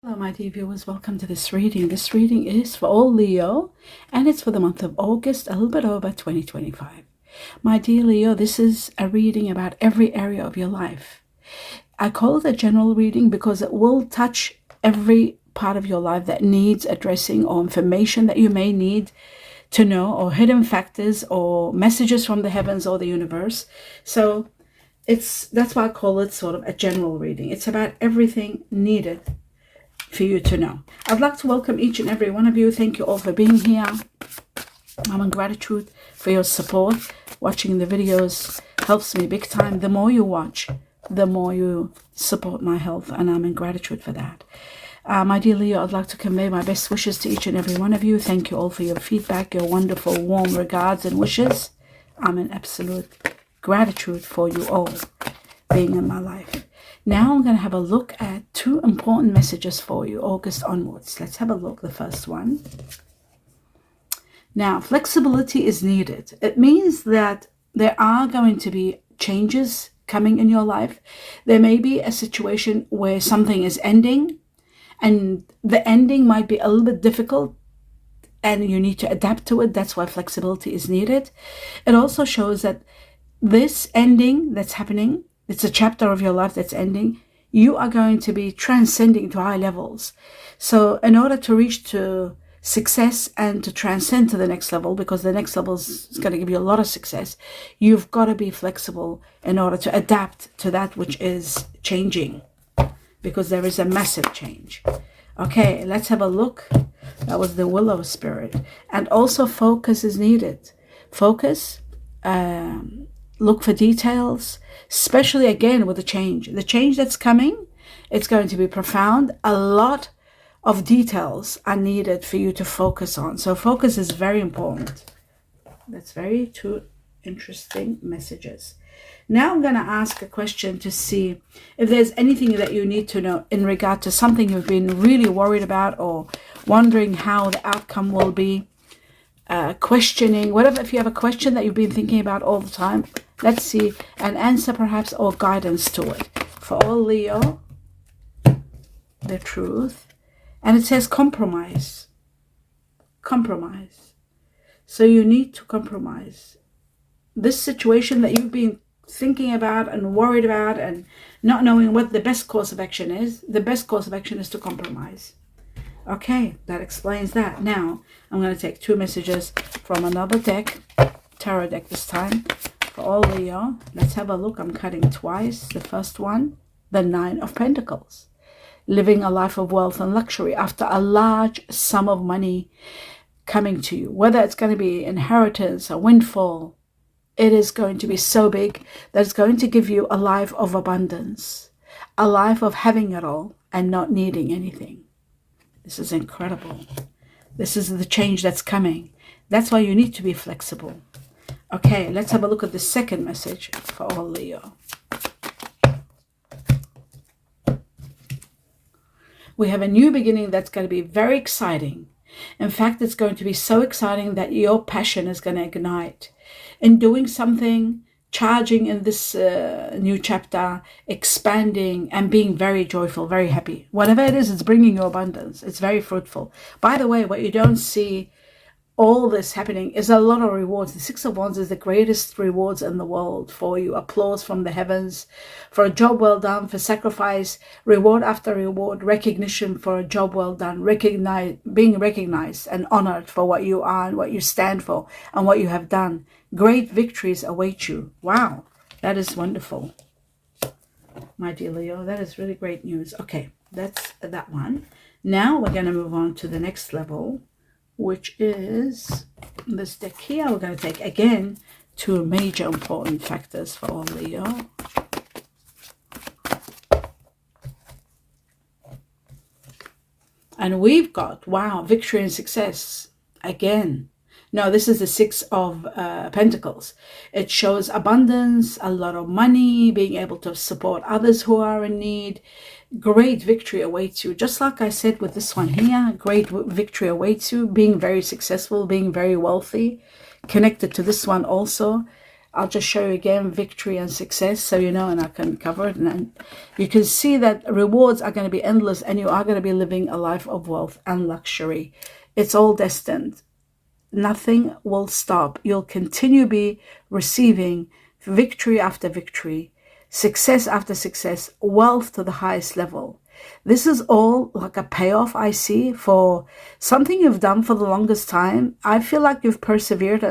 Hello, my dear viewers. Welcome to this reading. This reading is for all Leo, and it's for the month of August, a little bit over 2025. My dear Leo, this is a reading about every area of your life. I call it a general reading because it will touch every part of your life that needs addressing, or information that you may need to know, or hidden factors, or messages from the heavens or the universe. So that's why I call it sort of a general reading. It's about everything needed for you to know. I'd like to welcome each and every one of you. Thank you all for being here. I'm in gratitude for your support. Watching the videos helps me big time. The more you watch, the more you support my health, and I'm in gratitude for that. My dear Leo, I'd like to convey my best wishes to each and every one of you. Thank you all for your feedback, your wonderful, warm regards and wishes. I'm in absolute gratitude for you all being in my life. Now I'm going to have a look at two important messages for you, August onwards. Let's have a look. The first one. Now, flexibility is needed. It means that there are going to be changes coming in your life. There may be a situation where something is ending, and the ending might be a little bit difficult, and you need to adapt to it. That's why flexibility is needed. It also shows that this ending that's happening, it's a chapter of your life that's ending. You are going to be transcending to high levels. So in order to reach to success and to transcend to the next level, because the next level is going to give you a lot of success, you've got to be flexible in order to adapt to that which is changing, because there is a massive change. Okay, let's have a look. That was the willow spirit. And also focus is needed. Focus, look for details, especially again with the change. The change that's coming, it's going to be profound. A lot of details are needed for you to focus on. So focus is very important. That's very two interesting messages. Now I'm going to ask a question to see if there's anything that you need to know in regard to something you've been really worried about, or wondering how the outcome will be. Questioning, whatever. If you have a question that you've been thinking about all the time, let's see an answer perhaps, or guidance to it. For all Leo, the truth. And it says compromise. Compromise. So you need to compromise. This situation that you've been thinking about and worried about and not knowing what the best course of action is, the best course of action is to compromise. Okay, that explains that. Now, I'm going to take two messages from another deck, tarot deck this time, for all Leo. Let's have a look. I'm cutting twice. The first one, the Nine of Pentacles. Living a life of wealth and luxury after a large sum of money coming to you. Whether it's going to be inheritance, a windfall, it is going to be so big that it's going to give you a life of abundance. A life of having it all and not needing anything. This is incredible. This is the change that's coming. That's why you need to be flexible. Okay, let's have a look at the second message for all Leo. We have a new beginning that's going to be very exciting. In fact, it's going to be so exciting that your passion is going to ignite in doing something, charging in this new chapter, expanding and being very joyful, very happy. Whatever it is, it's bringing you abundance. It's very fruitful. By the way, what you don't see, all this happening, is a lot of rewards. The Six of Wands is the greatest rewards in the world for you. Applause from the heavens for a job well done, for sacrifice, reward after reward, recognition for a job well done, being recognized and honored for what you are and what you stand for and what you have done. Great victories await you. Wow, that is wonderful. My dear Leo, that is really great news. Okay, that's that one. Now we're going to move on to the next level, which is this deck here. We're going to take again two major important factors for all Leo. And we've got, wow, victory and success again. No, this is the Six of Pentacles. It shows abundance, a lot of money, being able to support others who are in need. Great victory awaits you. Just like I said with this one here, great victory awaits you. Being very successful, being very wealthy. Connected to this one also. I'll just show you again victory and success, so you know, and I can cover it. And then you can see that rewards are going to be endless, and you are going to be living a life of wealth and luxury. It's all destined. Nothing will stop. You'll continue be receiving victory after victory, success after success, wealth to the highest level. This is all like a payoff I see for something you've done for the longest time. I feel like you've persevered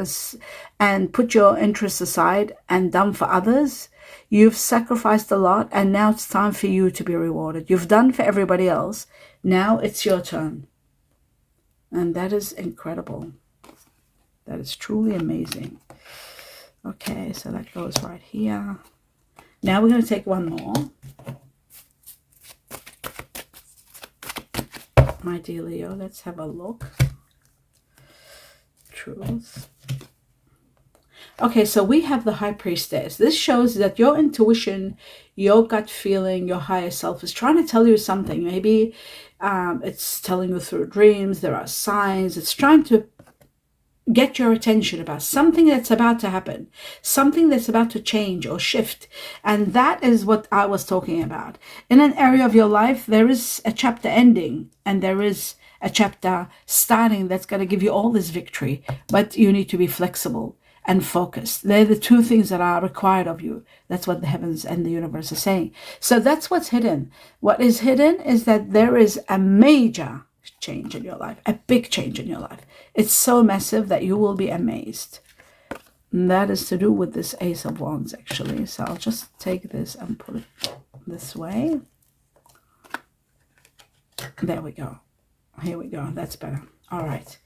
and put your interests aside and done for others. You've sacrificed a lot, and now it's time for you to be rewarded. You've done for everybody else. Now it's your turn. And that is incredible. That is truly amazing. Okay, so that goes right here. Now we're going to take one more. My dear Leo, let's have a look. Truth. Okay, so we have the High Priestess. This shows that your intuition, your gut feeling, your higher self is trying to tell you something. Maybe it's telling you through dreams. There are signs. It's trying to get your attention about something that's about to happen, something that's about to change or shift. And that is what I was talking about. In an area of your life, there is a chapter ending and there is a chapter starting that's going to give you all this victory, but you need to be flexible and focused. They're the two things that are required of you. That's what the heavens and the universe are saying. So that's what's hidden. What is hidden is that there is a major change in your life, a big change in your life. It's so massive that you will be amazed. And that is to do with this Ace of Wands, actually. So I'll just take this and put it this way. There we go. Here we go. That's better. All right.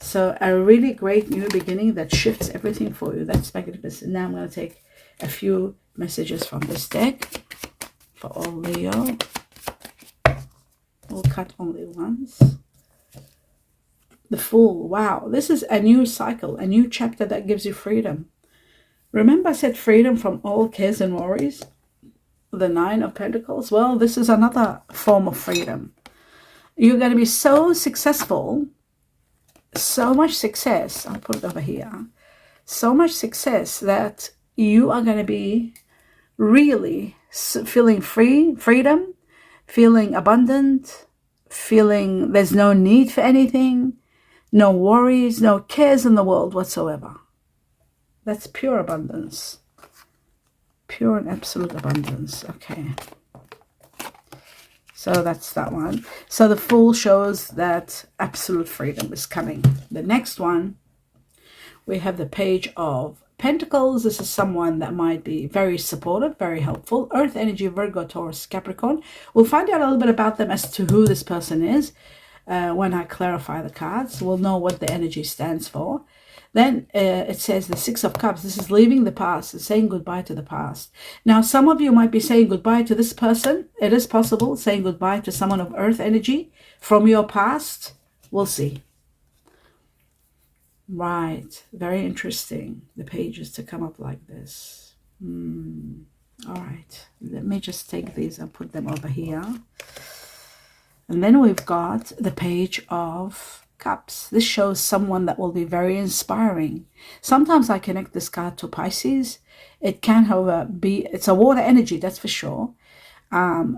So a really great new beginning that shifts everything for you. That's magnificent. Now I'm going to take a few messages from this deck for all Leo. We'll cut only once. The Fool. Wow, this is a new cycle, a new chapter that gives you freedom. Remember I said freedom from all cares and worries? The Nine of Pentacles. Well, this is another form of freedom. You're going to be so successful, so much success. I'll put it over here. So much success that you are going to be really feeling freedom, feeling abundant, feeling there's no need for anything, no worries, no cares in the world whatsoever. That's pure abundance. Pure and absolute abundance. Okay. So that's that one. So the Fool shows that absolute freedom is coming. The next one, we have the Page of Pentacles. This is someone that might be very supportive, very helpful. Earth energy, Virgo, Taurus, Capricorn. We'll find out a little bit about them as to who this person is when I clarify the cards. We'll know what the energy stands for. Then it says the Six of Cups. This is leaving the past and saying goodbye to the past. Now, some of you might be saying goodbye to this person. It is possible, saying goodbye to someone of Earth energy from your past. We'll see. Right, very interesting. The pages to come up like this. All right, let me just take these and put them over here. And then we've got the Page of Cups. This shows someone that will be very inspiring. Sometimes I connect this card to Pisces. It can, however, be, it's a water energy, that's for sure,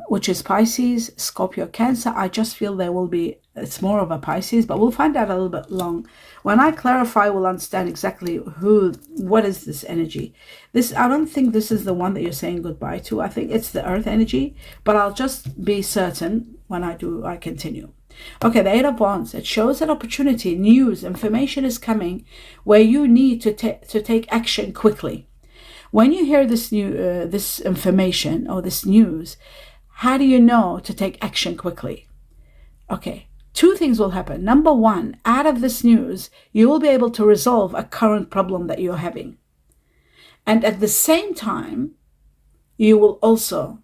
which is Pisces, Scorpio, Cancer. I just feel there will be, it's more of a Pisces, but we'll find out a little bit long. When I clarify, we'll understand exactly what is this energy. I don't think this is the one that you're saying goodbye to. I think it's the Earth energy, but I'll just be certain when I continue. Okay, the Eight of Wands. It shows an opportunity, news, information is coming where you need to take action quickly. When you hear this this information or this news, how do you know to take action quickly? Okay, two things will happen. Number one, out of this news, you will be able to resolve a current problem that you're having. And at the same time, you will also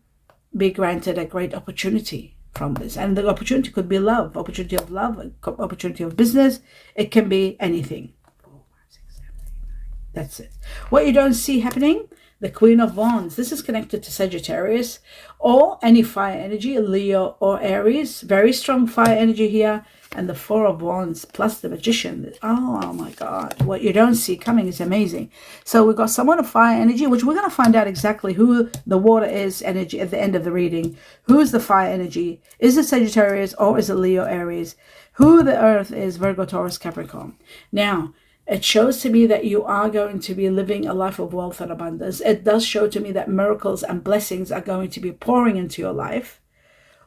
be granted a great opportunity from this. And the opportunity could be love, opportunity of love, opportunity of business. It can be anything. 4, 5, 6, 7, 8, 9. That's it. What you don't see happening, The Queen of Wands, this is connected to Sagittarius or any fire energy, Leo or Aries. Very strong fire energy here. And the Four of Wands plus the Magician. Oh my God, what you don't see coming is amazing. So we've got someone of fire energy, which we're going to find out exactly who the water is energy at the end of the reading. Who is the fire energy? Is it Sagittarius or is it Leo, Aries? Who the earth is, Virgo, Taurus, Capricorn. Now, it shows to me that you are going to be living a life of wealth and abundance. It does show to me that miracles and blessings are going to be pouring into your life.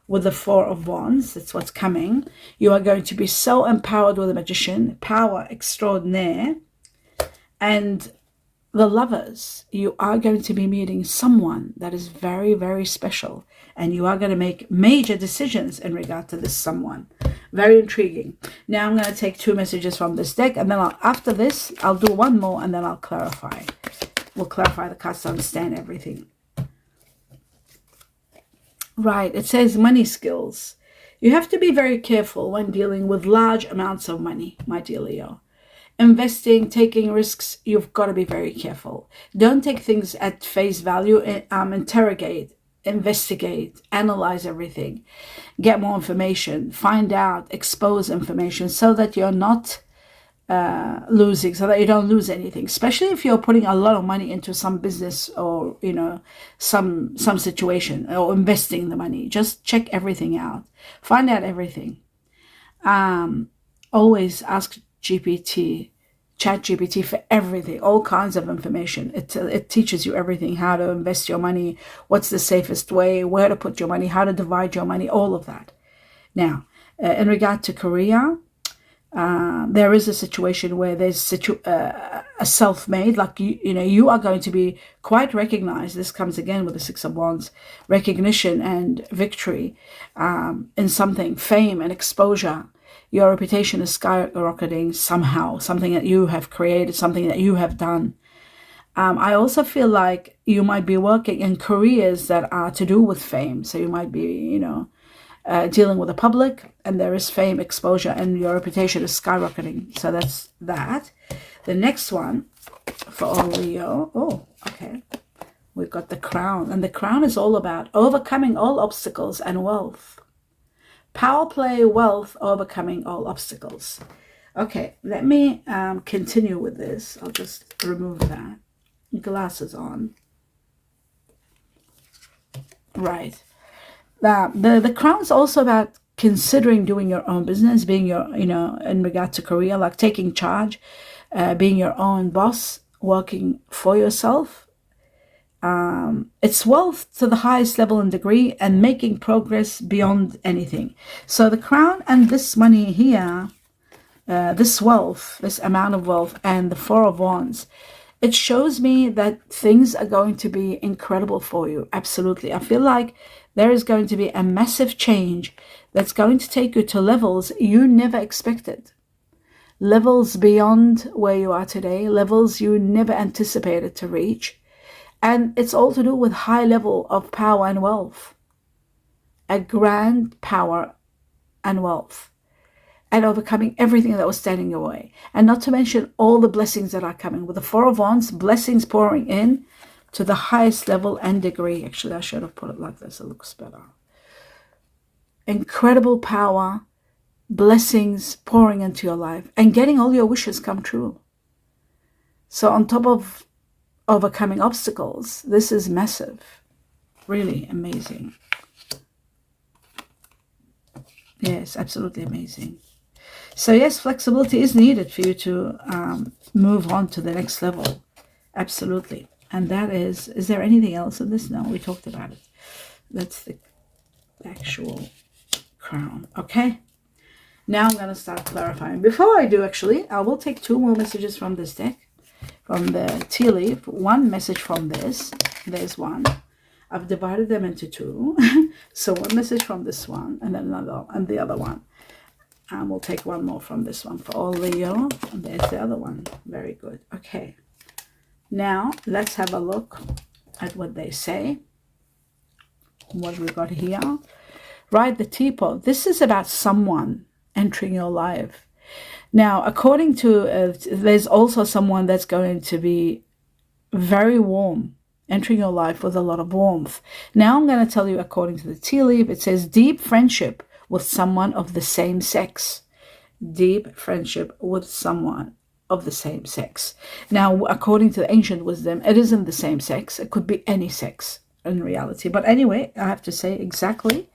With the Four of Wands, that's what's coming. You are going to be so empowered with a Magician, power extraordinaire. And the Lovers, you are going to be meeting someone that is very, very special. And you are going to make major decisions in regard to this someone. Very intriguing. Now I'm going to take 2 messages from this deck. And then after this, I'll do one more and then I'll clarify. We'll clarify the cards to understand everything. Right, it says money skills. You have to be very careful when dealing with large amounts of money, my dear Leo. Investing, taking risks, you've got to be very careful. Don't take things at face value. Interrogate, investigate, analyze everything. Get more information, find out, expose information so that you're not losing, so that you don't lose anything, especially if you're putting a lot of money into some business or some situation or investing the money. Just check everything out, find out everything. Always ask chat GPT for everything, all kinds of information. It teaches you everything, how to invest your money, what's the safest way, where to put your money, how to divide your money, all of that. Now, in regard to career, there is a situation where there's a self-made, like you are going to be quite recognized. This comes again with the Six of Wands, recognition and victory in something, fame and exposure. Your reputation is skyrocketing somehow, something that you have created, something that you have done. I also feel like you might be working in careers that are to do with fame. So you might be, dealing with the public, and there is fame, exposure, and your reputation is skyrocketing. So that's that. The next one for all Leo. Oh, okay. We've got the Crown, and the Crown is all about overcoming all obstacles and wealth. Power play, wealth, overcoming all obstacles. Okay, let me continue with this. I'll just remove that. Glasses on. Right. The Crown's also about considering doing your own business, being in regard to career, like taking charge, being your own boss, working for yourself. It's wealth to the highest level and degree and making progress beyond anything. So the Crown and this money here, this wealth, this amount of wealth, and the Four of Wands, it shows me that things are going to be incredible for you. Absolutely. I feel like there is going to be a massive change that's going to take you to levels you never expected. Levels beyond where you are today, levels you never anticipated to reach. And it's all to do with high level of power and wealth. A grand power and wealth. And overcoming everything that was standing your way. And not to mention all the blessings that are coming. With the Four of Wands, blessings pouring in to the highest level and degree. Actually, I should have put it like this. It looks better. Incredible power, blessings pouring into your life. And getting all your wishes come true. So on top of overcoming obstacles, this is massive. Really amazing. Yes, absolutely amazing. So yes, flexibility is needed for you to move on to the next level. Absolutely. And that is there anything else in this? No, we talked about it. That's the actual Crown. Okay. Now I'm going to start clarifying. Before I do, actually, I will take 2 more messages from this deck. From the tea leaf. 1 message from this. There's 1. I've divided them into 2. So 1 message from this one, and then another, and the other one. And we'll take 1 more from this one for all Leo. And there's the other one. Very good. Okay. Now, let's have a look at what they say. What we got here. Right, the teapot. This is about someone entering your life. Now, according to, there's also someone that's going to be very warm entering your life with a lot of warmth. Now I'm going to tell you, according to the tea leaf, it says deep friendship with someone of the same sex. Deep friendship with someone of the same sex. Now, according to the ancient wisdom, it isn't the same sex. It could be any sex in reality. But anyway, I have to say exactly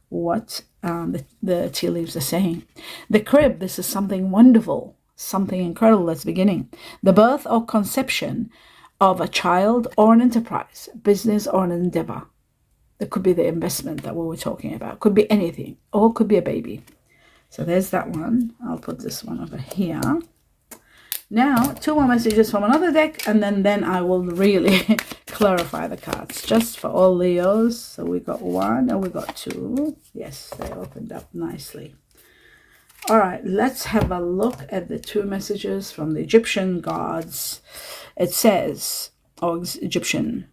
what the tea leaves are saying. The crib, this is something wonderful, something incredible that's beginning. The birth or conception of a child or an enterprise, business or an endeavor. It could be the investment that we were talking about. Could be anything, or it could be a baby. So there's that one. I'll put this one over here. Now, 2 more messages from another deck, and then I will really clarify the cards just for all Leos. So we got 1 and we got 2. Yes, they opened up nicely. All right, let's have a look at the 2 messages from the Egyptian gods. It says, Egyptian.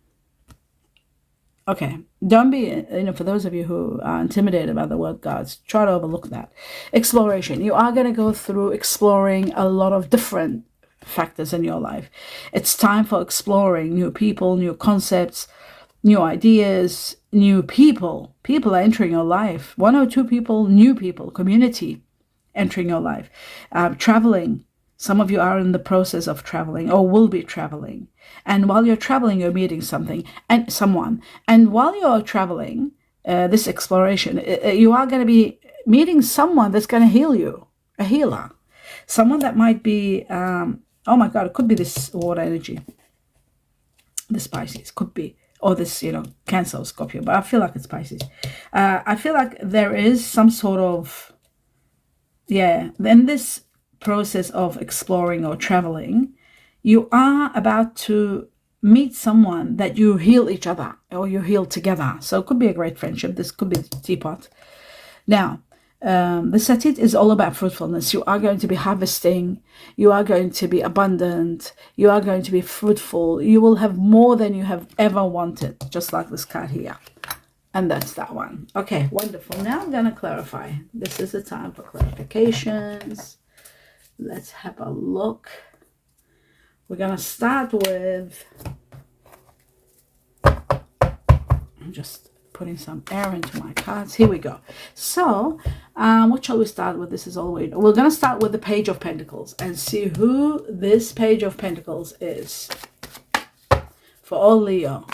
Okay, don't be, for those of you who are intimidated by the word gods, try to overlook that. Exploration. You are going to go through exploring a lot of different factors in your life. It's time for exploring new people, new concepts, new ideas, new people. People are entering your life. 1 or 2 people, new people, community entering your life. Traveling. Some of you are in the process of traveling or will be traveling. And while you're traveling, you're meeting someone. And while you're traveling, this exploration, you are going to be meeting someone that's going to heal you, a healer. Someone that might be, oh my God, it could be this water energy, this Pisces, could be, or this, Cancer or Scorpio, but I feel like it's Pisces. I feel like there is some sort of, in this process of exploring or traveling, you are about to meet someone that you heal each other or you heal together. So it could be a great friendship. This could be teapot. Now, the Satit is all about fruitfulness. You are going to be harvesting. You are going to be abundant. You are going to be fruitful. You will have more than you have ever wanted, just like this card here. And that's that one. Okay, wonderful. Now I'm going to clarify. This is the time for clarifications. Let's have a look. We're going to start with, I'm just putting some air into my cards. Here we go. So, what shall we start with? This is all the way. We're going to start with the Page of Pentacles and see who this Page of Pentacles is. For all Leo.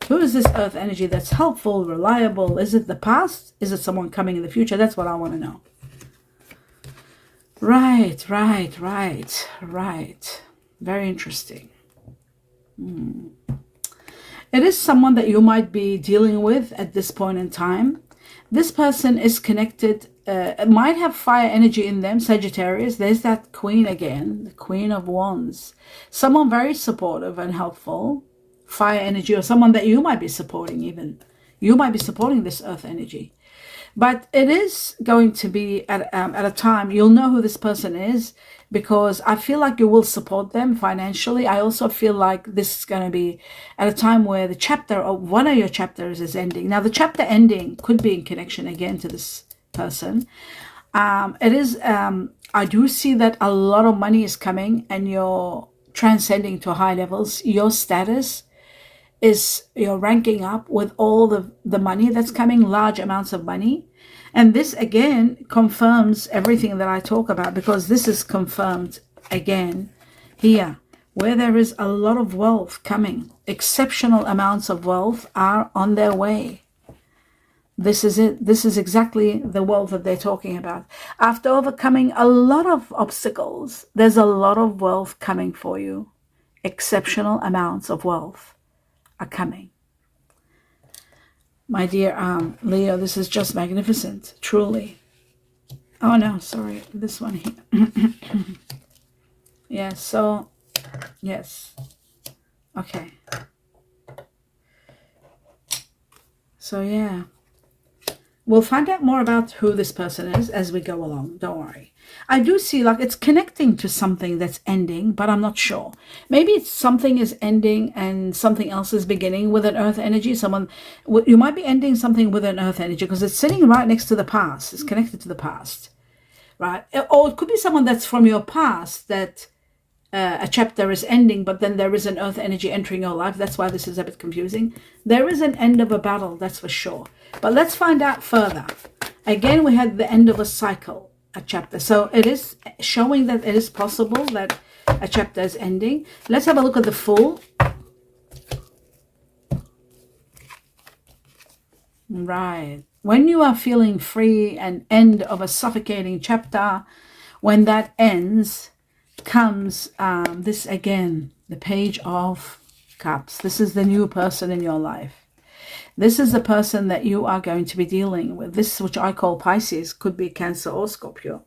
Who is this earth energy that's helpful, reliable? Is it the past? Is it someone coming in the future? That's what I want to know. Right. Very interesting. It is someone that you might be dealing with at this point in time. This person is connected, might have fire energy in them, Sagittarius. There's that Queen again, the Queen of Wands. Someone very supportive and helpful, fire energy, or someone that you might be supporting even. You might be supporting this earth energy. But it is going to be at a time, you'll know who this person is, because I feel like you will support them financially. I also feel like this is going to be at a time where the chapter or one of your chapters is ending. Now, the chapter ending could be in connection again to this person. It is, I do see that a lot of money is coming and you're transcending to high levels. Your status is you're ranking up with all the money that's coming, large amounts of money. And this again confirms everything that I talk about, because this is confirmed again here, where there is a lot of wealth coming. Exceptional amounts of wealth are on their way. This is it. This is exactly the wealth that they're talking about. After overcoming a lot of obstacles, there's a lot of wealth coming for you. Exceptional amounts of wealth are coming. My dear Leo, this is just magnificent, truly. Oh no, sorry, this one here. Yeah, so, yes. Okay. So yeah. We'll find out more about who this person is as we go along. Don't worry. I do see like it's connecting to something that's ending, but I'm not sure. Maybe it's something is ending and something else is beginning with an earth energy. You might be ending something with an earth energy because it's sitting right next to the past. It's connected to the past, right? Or it could be someone that's from your past that a chapter is ending, but then there is an earth energy entering your life. That's why this is a bit confusing. There is an end of a battle, that's for sure. But let's find out further. Again, we had the end of a cycle, a chapter. So it is showing that it is possible that a chapter is ending. Let's have a look at the Fool. Right. When you are feeling free and end of a suffocating chapter, when that ends, comes this again, the Page of Cups. This is the new person in your life. This is the person that you are going to be dealing with. This, which I call Pisces, could be Cancer or Scorpio.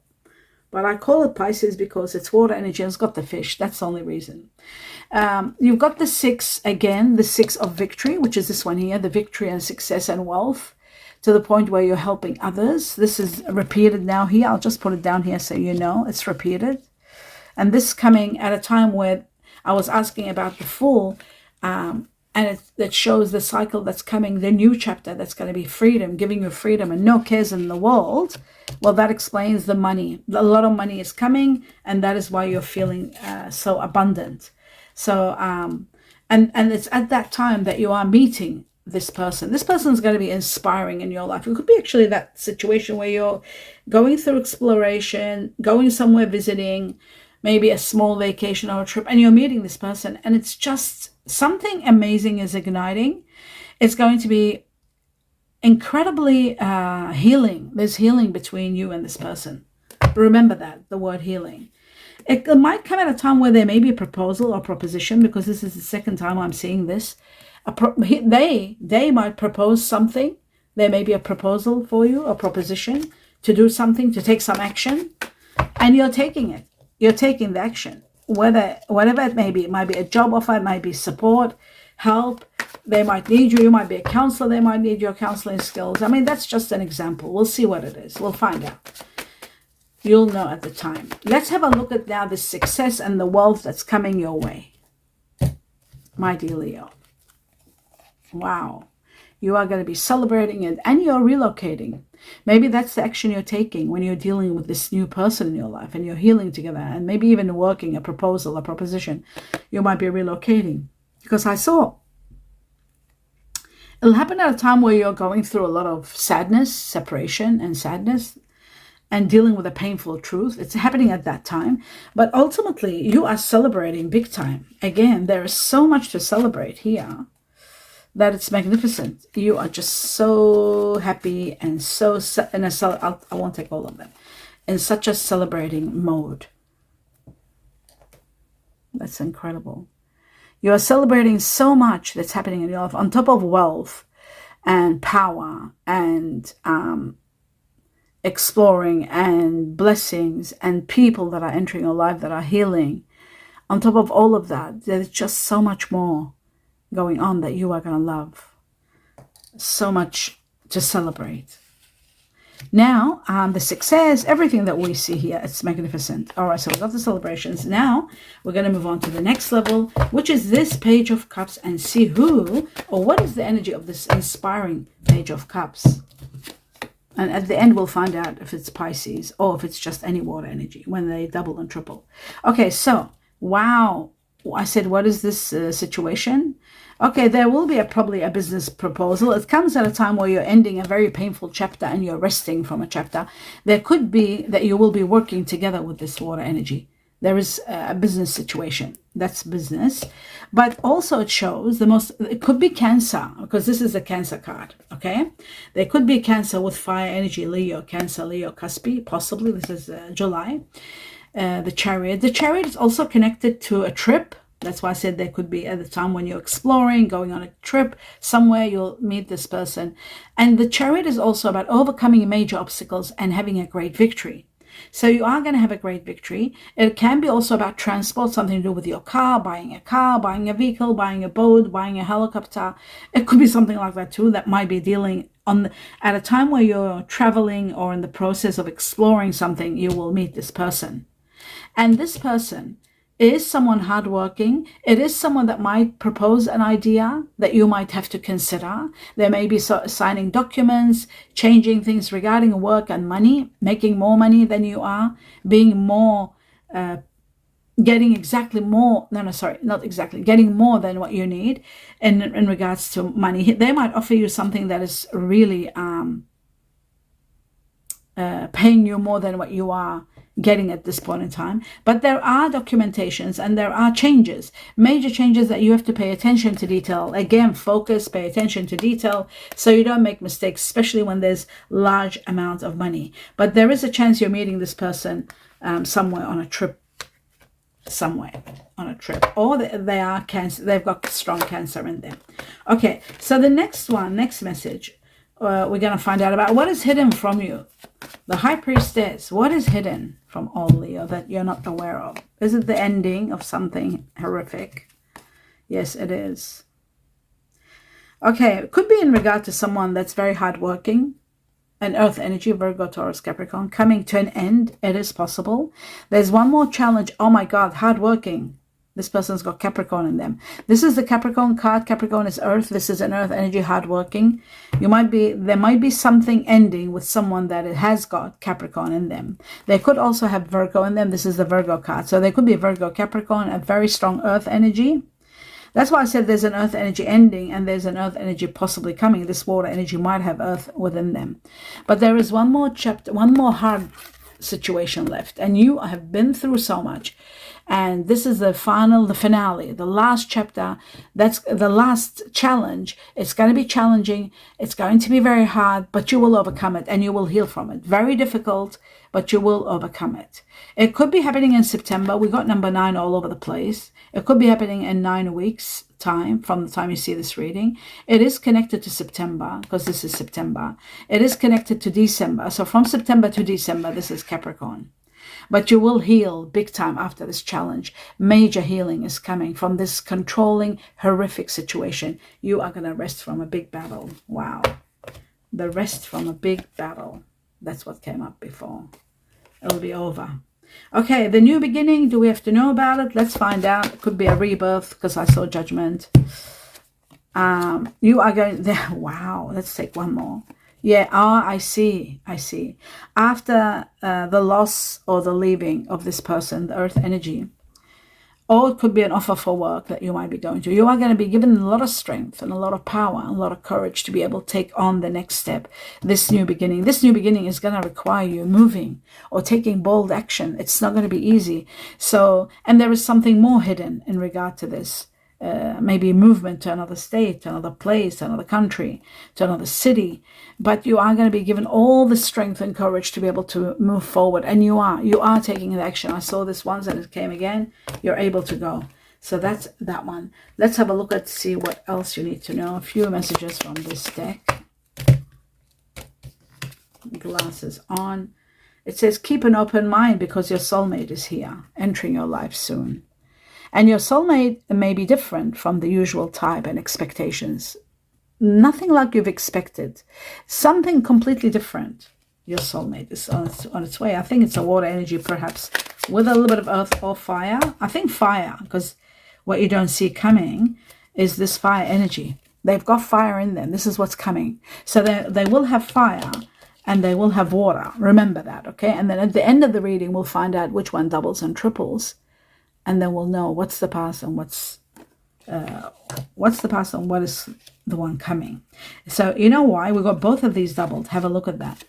But I call it Pisces because it's water energy and it's got the fish. That's the only reason. You've got the 6 again, the 6 of victory, which is this one here, the victory and success and wealth, to the point where you're helping others. This is repeated now here. I'll just put it down here so you know it's repeated. And this coming at a time where I was asking about the Fool, and it shows the cycle that's coming, the new chapter that's going to be freedom, giving you freedom and no cares in the world. Well, that explains the money. A lot of money is coming, and that is why you're feeling so abundant. So, and it's at that time that you are meeting this person. This person is going to be inspiring in your life. It could be actually that situation where you're going through exploration, going somewhere visiting, maybe a small vacation or a trip, and you're meeting this person, and it's just something amazing is igniting. It's going to be incredibly healing. There's healing between you and this person. Remember that, the word healing. It might come at a time where there may be a proposal or proposition, because this is the second time I'm seeing this. They might propose something. There may be a proposal for you, a proposition to do something, to take some action, and you're taking it. You're taking the action, whatever it may be. It might be a job offer, it might be support, help. They might need you. You might be a counselor. They might need your counseling skills. I mean, that's just an example. We'll see what it is. We'll find out. You'll know at the time. Let's have a look at now the success and the wealth that's coming your way, my dear Leo. Wow. You are going to be celebrating it, and you're relocating. Maybe that's the action you're taking when you're dealing with this new person in your life and you're healing together, and maybe even working a proposal, a proposition. You might be relocating, because I saw it'll happen at a time where you're going through a lot of sadness, separation and sadness, and dealing with a painful truth. It's happening at that time. But ultimately, you are celebrating big time. Again, there is so much to celebrate here that it's magnificent. You are just so happy and so, I won't take all of them, in such a celebrating mode. That's incredible. You are celebrating so much that's happening in your life, on top of wealth and power and exploring and blessings and people that are entering your life that are healing. On top of all of that, there's just so much more going on that you are going to love. So much to celebrate. Now, the success, everything that we see here, it's magnificent. All right, so we've got the celebrations. Now, we're going to move on to the next level, which is this Page of Cups, and see who, or what is the energy of this inspiring Page of Cups. And at the end, we'll find out if it's Pisces or if it's just any water energy when they double and triple. Okay, so, wow. I said, what is this situation? Okay, there will be probably a business proposal. It comes at a time where you're ending a very painful chapter and you're resting from a chapter. There could be that you will be working together with this water energy. There is a business situation. That's business. But also it shows it could be Cancer, because this is the Cancer card, okay? There could be Cancer with fire energy, Leo, Cancer, Leo, Cuspi, possibly. This is July. The Chariot. The Chariot is also connected to a trip. That's why I said there could be at the time when you're exploring, going on a trip somewhere, you'll meet this person. And the Chariot is also about overcoming major obstacles and having a great victory. So you are going to have a great victory. It can be also about transport, something to do with your car, buying a vehicle, buying a boat, buying a helicopter. It could be something like that too, that might be dealing at a time where you're traveling or in the process of exploring something. You will meet this person. And this person is someone hardworking. It is someone that might propose an idea that you might have to consider. There may be signing documents, changing things regarding work and money, making more money than you are, being more getting exactly more, no, sorry, not exactly, getting more than what you need in regards to money. They might offer you something that is really paying you more than what you are getting at this point in time. But there are documentations and there are changes, major changes, that you have to pay attention to detail. Again, focus, pay attention to detail so you don't make mistakes, especially when there's large amounts of money. But there is a chance you're meeting this person somewhere on a trip, or they are cancer, they've got strong cancer in them. Okay, so the next message, we're going to find out about what is hidden from you. The High Priestess, what is hidden from all Leo that you're not aware of? Is it the ending of something horrific? Yes, it is. Okay, it could be in regard to someone that's very hardworking, an earth energy, Virgo, Taurus, Capricorn, coming to an end. It is possible. There's one more challenge. Oh my God, hardworking. This person's got Capricorn in them. This is the Capricorn card. Capricorn is earth. This is an earth energy, hardworking. There might be something ending with someone that it has got Capricorn in them. They could also have Virgo in them. This is the Virgo card. So there could be Virgo, Capricorn, a very strong earth energy. That's why I said there's an earth energy ending and there's an earth energy possibly coming. This water energy might have earth within them. But there is one more chapter, one more hard situation left. And you have been through so much. And this is the finale, the last chapter. That's the last challenge. It's going to be challenging. It's going to be very hard, but you will overcome it and you will heal from it. Very difficult, but you will overcome it. It could be happening in September. We got number 9 all over the place. It could be happening in 9 weeks time from the time you see this reading. It is connected to September because this is September. It is connected to December. So from September to December, this is Capricorn. But you will heal big time after this challenge. Major healing is coming from this controlling, horrific situation. You are going to rest from a big battle. Wow. The rest from a big battle. That's what came up before. It'll be over. Okay, the new beginning. Do we have to know about it? Let's find out. It could be a rebirth because I saw judgment. You are going there. Wow. Let's take one more. Yeah, I see. After the loss or the leaving of this person, the earth energy, or it could be an offer for work that you might be going to. You are going to be given a lot of strength and a lot of power, and a lot of courage to be able to take on the next step, this new beginning. This new beginning is going to require you moving or taking bold action. It's not going to be easy. So, and there is something more hidden in regard to this. Maybe movement to another state, to another place, to another country, to another city. But you are going to be given all the strength and courage to be able to move forward. And you are taking action. I saw this once and it came again. You're able to go. So that's that one. Let's have a look at see what else you need to know. A few messages from this deck. Glasses on. It says, keep an open mind because your soulmate is here, entering your life soon. And your soulmate may be different from the usual type and expectations. Nothing like you've expected. Something completely different. Your soulmate is on its way. I think it's a water energy, perhaps, with a little bit of earth or fire. I think fire, because what you don't see coming is this fire energy. They've got fire in them. This is what's coming. So they will have fire and they will have water. Remember that, okay? And then at the end of the reading, we'll find out which one doubles and triples. And then we'll know what's the past and what's the past and what is the one coming. So you know why? We got both of these doubled. Have a look at that.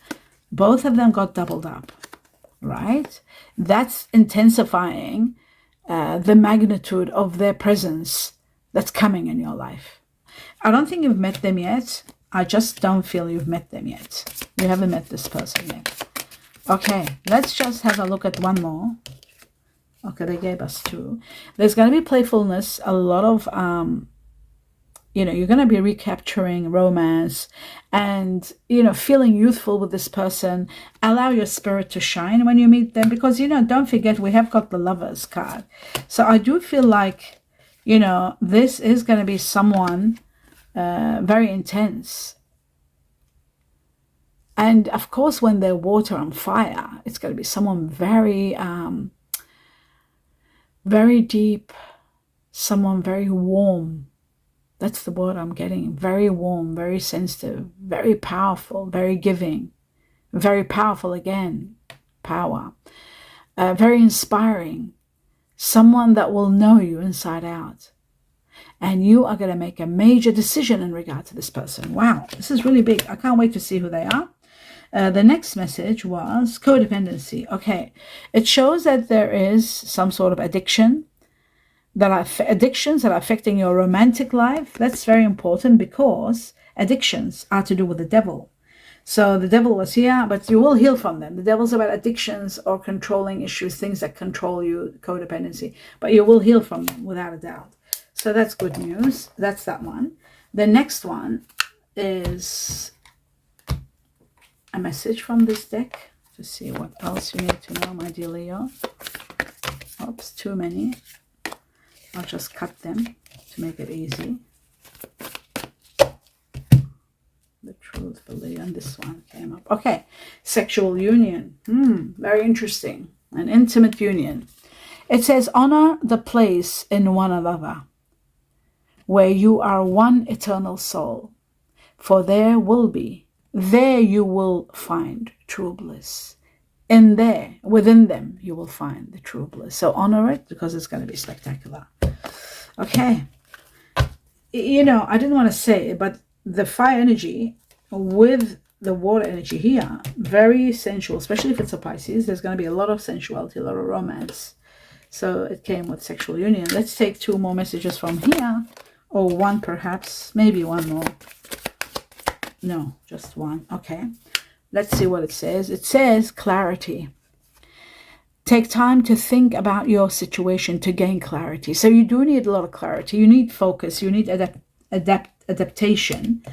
Both of them got doubled up, right? That's intensifying the magnitude of their presence that's coming in your life. I don't think you've met them yet. I just don't feel you've met them yet. You haven't met this person yet. Okay, let's just have a look at one more. Okay, they gave us 2. There's going to be playfulness, a lot of, you're going to be recapturing romance and, feeling youthful with this person. Allow your spirit to shine when you meet them because, don't forget we have got the Lovers card. So I do feel like, this is going to be someone very intense. And, of course, when they're water and fire, it's going to be someone very... very deep, someone very warm. That's the word I'm getting. Very warm, very sensitive, very powerful, very giving, very powerful again, power. Very inspiring, someone that will know you inside out. And you are going to make a major decision in regard to this person. Wow, this is really big. I can't wait to see who they are. The next message was codependency. Okay, it shows that there is some sort of addictions that are affecting your romantic life. That's very important because addictions are to do with the devil. So the devil was here, but you will heal from them. The devil's about addictions or controlling issues, things that control you, codependency. But you will heal from them without a doubt. So that's good news. That's that one. The next one is a message from this deck to see what else you need to know, my dear Leo. Oops, too many. I'll just cut them to make it easy. The truth for Leo, and this one came up. Okay, sexual union. Very interesting. An intimate union. It says, honor the place in one another where you are one eternal soul, for there you will find true bliss. Within them, you will find the true bliss. So honor it because it's going to be spectacular. Okay. You know, I didn't want to say it, but the fire energy with the water energy here, very sensual, especially if it's a Pisces. There's going to be a lot of sensuality, a lot of romance. So it came with sexual union. Let's take 2 more messages from here, or 1 perhaps, maybe 1 more. No, just 1. Okay. Let's see what it says. It says clarity. Take time to think about your situation to gain clarity. So you do need a lot of clarity. You need focus. You need adaptation.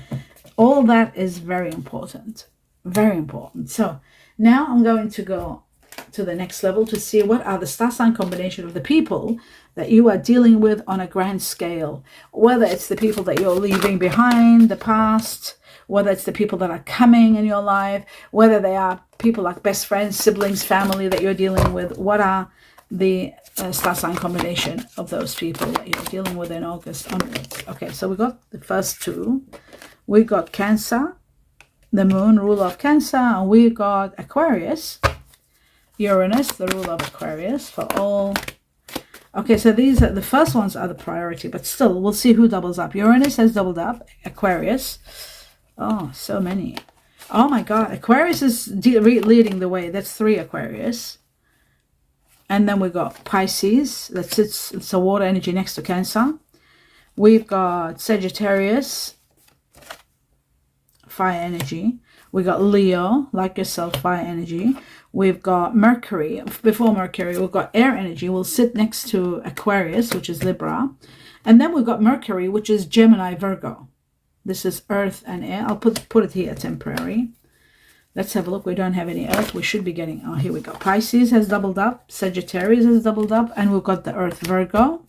All that is very important. Very important. So now I'm going to go to the next level to see what are the star sign combination of the people that you are dealing with on a grand scale. Whether it's the people that you're leaving behind, the past, whether it's the people that are coming in your life, whether they are people like best friends, siblings, family that you're dealing with. What are the star sign combination of those people that you're dealing with in August onwards? Okay, so we got the first 2. We got Cancer, the moon, ruler of Cancer, and we got Aquarius, Uranus, the ruler of Aquarius, for all. Okay, so these are the first ones are the priority, but still, we'll see who doubles up. Uranus has doubled up, Aquarius. Oh, so many. Oh my God, Aquarius is leading the way. That's 3 Aquarius. And then we got Pisces. It's a water energy next to Cancer. We've got Sagittarius, fire energy. We got Leo, like yourself, fire energy. We've got Mercury. Before Mercury, we've got air energy. We'll sit next to Aquarius, which is Libra. And then we've got Mercury, which is Gemini, Virgo. This is earth and air. I'll put it here, temporary. Let's have a look. We don't have any earth. We should be getting, oh, here we go. Pisces has doubled up. Sagittarius has doubled up. And we've got the earth, Virgo.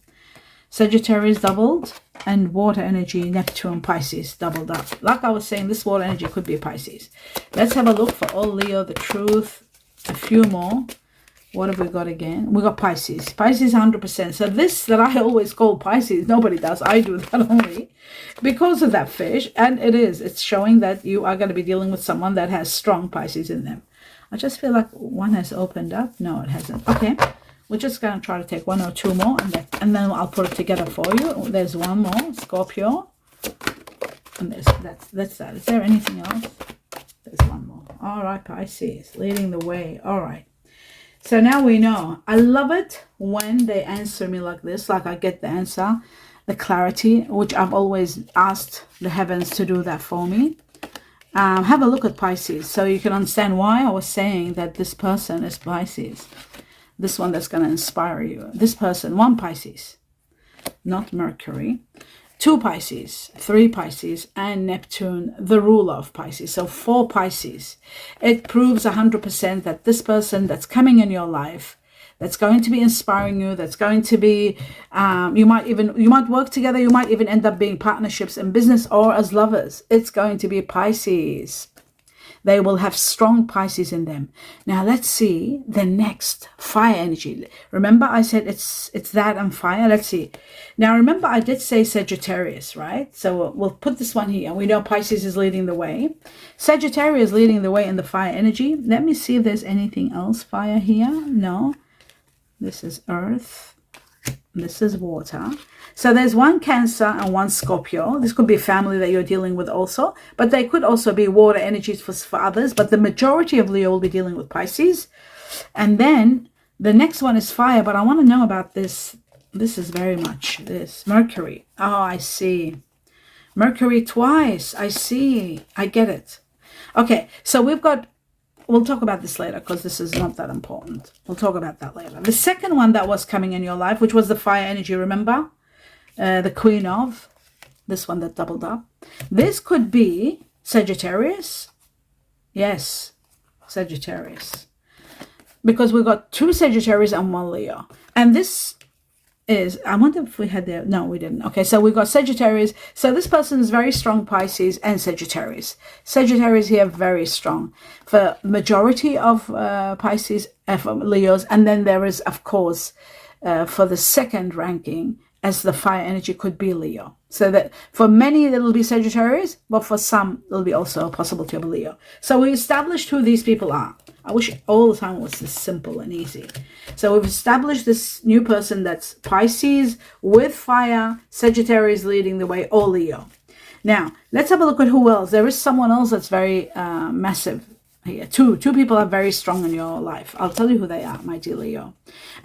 Sagittarius doubled. And water energy, Neptune, Pisces doubled up. Like I was saying, this water energy could be a Pisces. Let's have a look for all Leo, the truth. A few more. What have we got again? We got Pisces. Pisces 100%. So this that I always call Pisces, nobody does. I do that only because of that fish. And it's showing that you are going to be dealing with someone that has strong Pisces in them. I just feel like one has opened up. No, it hasn't. Okay. We're just going to try to take 1 or 2 more and then I'll put it together for you. There's 1 more, Scorpio. And that's that. Is there anything else? There's 1 more. All right, Pisces, leading the way. All right. So now we know. I love it when they answer me like this, like I get the answer, the clarity, which I've always asked the heavens to do that for me. Have a look at Pisces so you can understand why I was saying that this person is Pisces. This one that's going to inspire you. This person, 1 Pisces, not Mercury. 2 Pisces, 3 Pisces, and Neptune, the ruler of Pisces. So 4 Pisces. It proves 100% that this person that's coming in your life, that's going to be inspiring you, that's going to be, you might work together, you might even end up being partnerships in business or as lovers. It's going to be Pisces. They will have strong Pisces in them. Now let's see the next fire energy. Remember I said it's that and fire. Let's see. Now remember I did say Sagittarius, right? So we'll put this one here. We know Pisces is leading the way. Sagittarius is leading the way in the fire energy. Let me see if there's anything else fire here. No. This is earth. This is water. So there's one Cancer and one Scorpio. This could be family that you're dealing with also, but they could also be water energies for others. But the majority of Leo will be dealing with Pisces. And then the next one is fire, but I want to know about this. This is very much this. Mercury. Oh, I see. Mercury twice. I see. I get it. Okay, so we'll talk about this later because this is not that important. We'll talk about that later. The second one that was coming in your life, which was the fire energy, remember? The Queen of, this one that doubled up. This could be Sagittarius. Yes, Sagittarius. Because we've got 2 Sagittarius and 1 Leo. And this is, I wonder if we had there. No, we didn't. Okay, so we've got Sagittarius. So this person is very strong Pisces and Sagittarius. Sagittarius here very strong for majority of Pisces, for Leos, and then there is, of course, for the second ranking as the fire energy could be Leo. So that for many it'll be Sagittarius, but for some it'll be also a possibility of a Leo. So we established who these people are. I wish all the time it was this simple and easy. So we've established this new person that's Pisces with fire, Sagittarius leading the way, or Leo. Now, let's have a look at who else. There is someone else that's very massive here. Two people are very strong in your life. I'll tell you who they are, my dear Leo.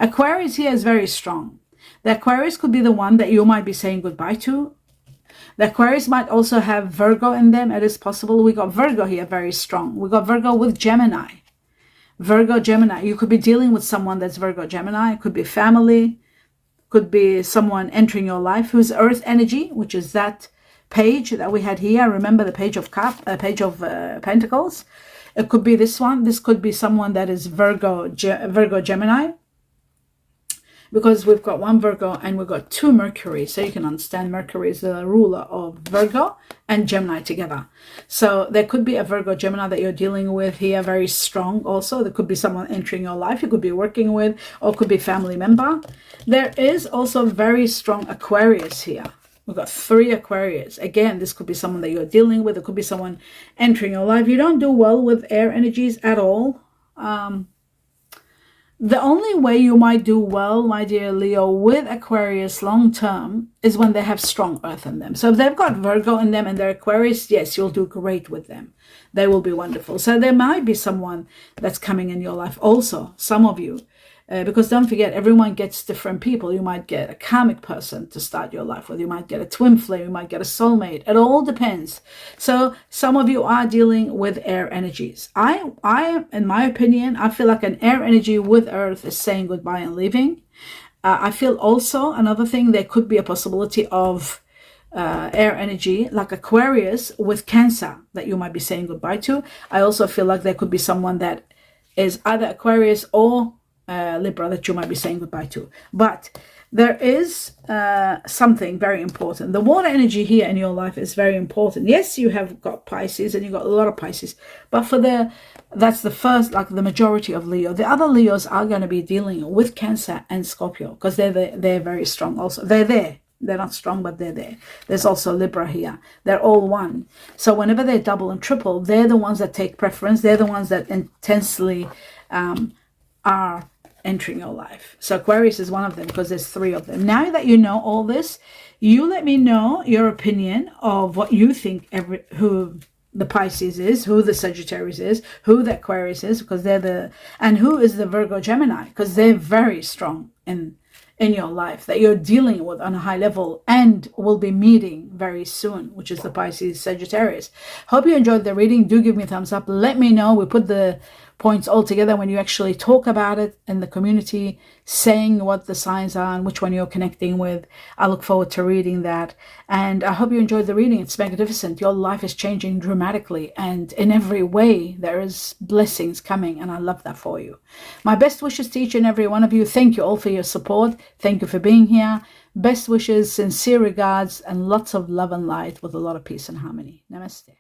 Aquarius here is very strong. The Aquarius could be the one that you might be saying goodbye to. The Aquarius might also have Virgo in them. It is possible. We got Virgo here very strong. We got Virgo with Gemini. Virgo, Gemini. You could be dealing with someone that's Virgo, Gemini. It could be family. Could be someone entering your life who's Earth energy, which is that page that we had here. Remember the page of Pentacles. It could be this one. This could be someone that is Virgo, Gemini. Because we've got 1 Virgo and we've got 2 Mercury. So you can understand Mercury is the ruler of Virgo and Gemini together. So there could be a Virgo, Gemini that you're dealing with here, very strong also. There could be someone entering your life you could be working with, or could be family member. There is also very strong Aquarius here. We've got 3 Aquarius. Again, this could be someone that you're dealing with. It could be someone entering your life. You don't do well with air energies at all. The only way you might do well, my dear Leo, with Aquarius long term is when they have strong earth in them. So if they've got Virgo in them and they're Aquarius, yes, you'll do great with them. They will be wonderful. So there might be someone that's coming in your life also, some of you. Because don't forget, everyone gets different people. You might get a karmic person to start your life with. You might get a twin flame. You might get a soulmate. It all depends. So some of you are dealing with air energies. I, in my opinion, I feel like an air energy with Earth is saying goodbye and leaving. I feel also another thing, there could be a possibility of air energy like Aquarius with Cancer that you might be saying goodbye to. I also feel like there could be someone that is either Aquarius or Libra that you might be saying goodbye to. But there is something very important. The water energy here in your life is very important. Yes, you have got Pisces and you've got a lot of Pisces, but that's the first, like the majority of Leo. The other Leos are going to be dealing with Cancer and Scorpio because they're very strong also. They're there. They're not strong, but they're there. There's also Libra here. They're all one. So whenever they double and triple, they're the ones that take preference. They're the ones that intensely are entering your life. So Aquarius is one of them because there's 3 of them. Now that you know all this, you let me know your opinion of what you think who the Pisces is, who the Sagittarius is, who the Aquarius is, because and who is the Virgo Gemini, because they're very strong in your life that you're dealing with on a high level and will be meeting very soon, which is the Pisces Sagittarius. Hope you enjoyed the reading. Do give me a thumbs up. Let me know. We put the points all together when you actually talk about it in the community, saying what the signs are and which one you're connecting with. I look forward to reading that. And I hope you enjoyed the reading. It's magnificent. Your life is changing dramatically. And in every way, there is blessings coming. And I love that for you. My best wishes to each and every one of you. Thank you all for your support. Thank you for being here. Best wishes, sincere regards, and lots of love and light with a lot of peace and harmony. Namaste.